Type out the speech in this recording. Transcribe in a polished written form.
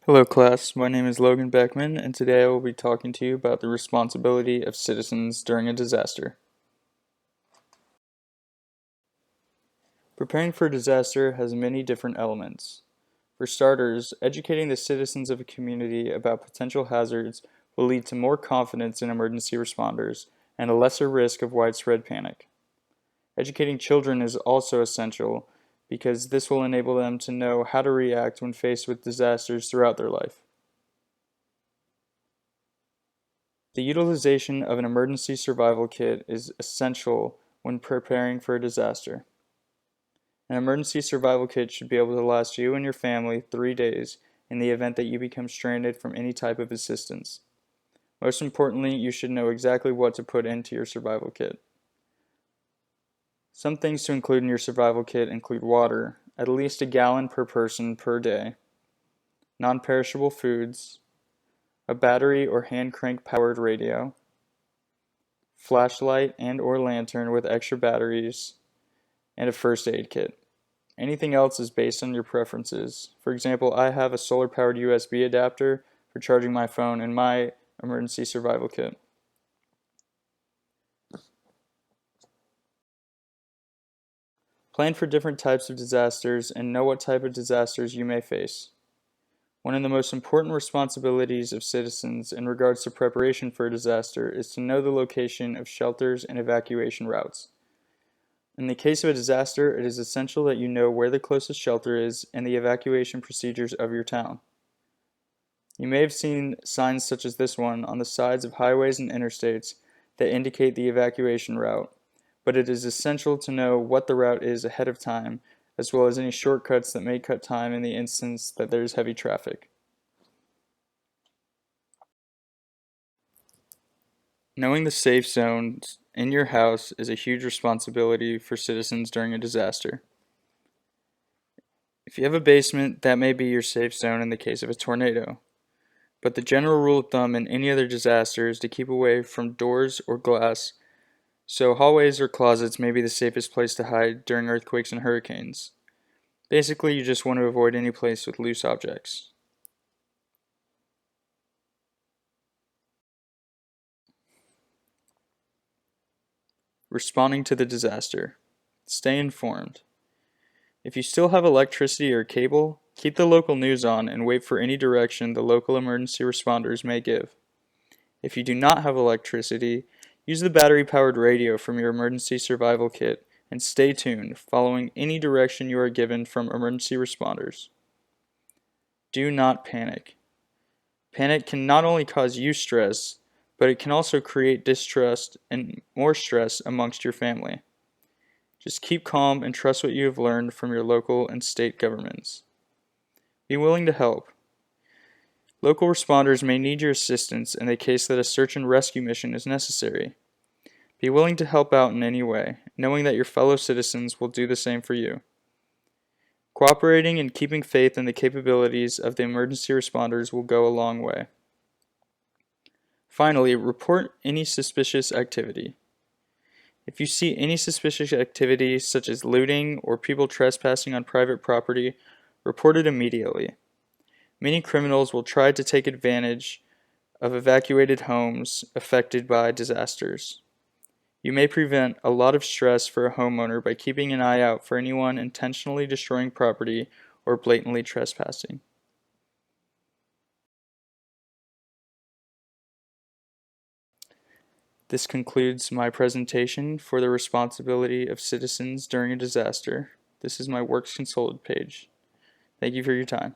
Hello class, my name is Logan Beckman, and today I will be talking to you about the responsibility of citizens during a disaster. Preparing for a disaster has many different elements. For starters, educating the citizens of a community about potential hazards will lead to more confidence in emergency responders and a lesser risk of widespread panic. Educating children is also essential because this will enable them to know how to react when faced with disasters throughout their life. The utilization of an emergency survival kit is essential when preparing for a disaster. An emergency survival kit should be able to last you and your family 3 days in the event that you become stranded from any type of assistance. Most importantly, you should know exactly what to put into your survival kit. Some things to include in your survival kit include water, at least a gallon per person per day, non-perishable foods, a battery or hand crank powered radio, flashlight and or lantern with extra batteries, and a first aid kit. Anything else is based on your preferences. For example, I have a solar powered USB adapter for charging my phone in my emergency survival kit. Plan for different types of disasters and know what type of disasters you may face. One of the most important responsibilities of citizens in regards to preparation for a disaster is to know the location of shelters and evacuation routes. In the case of a disaster, it is essential that you know where the closest shelter is and the evacuation procedures of your town. You may have seen signs such as this one on the sides of highways and interstates that indicate the evacuation route, but it is essential to know what the route is ahead of time, as well as any shortcuts that may cut time in the instance that there is heavy traffic. Knowing the safe zones in your house is a huge responsibility for citizens during a disaster. If you have a basement, that may be your safe zone in the case of a tornado. But the general rule of thumb in any other disaster is to keep away from doors or glass, so hallways or closets may be the safest place to hide during earthquakes and hurricanes. Basically, you just want to avoid any place with loose objects. Responding to the disaster. Stay informed. If you still have electricity or cable, keep the local news on and wait for any direction the local emergency responders may give. If you do not have electricity, use the battery-powered radio from your emergency survival kit and stay tuned, following any direction you are given from emergency responders. Do not panic. Panic can not only cause you stress, but it can also create distrust and more stress amongst your family. Just keep calm and trust what you have learned from your local and state governments. Be willing to help. Local responders may need your assistance in the case that a search and rescue mission is necessary. Be willing to help out in any way, knowing that your fellow citizens will do the same for you. Cooperating and keeping faith in the capabilities of the emergency responders will go a long way. Finally, report any suspicious activity. If you see any suspicious activity such as looting or people trespassing on private property, report it immediately. Many criminals will try to take advantage of evacuated homes affected by disasters. You may prevent a lot of stress for a homeowner by keeping an eye out for anyone intentionally destroying property or blatantly trespassing. This concludes my presentation for the responsibility of citizens during a disaster. This is my Works Consulted page. Thank you for your time.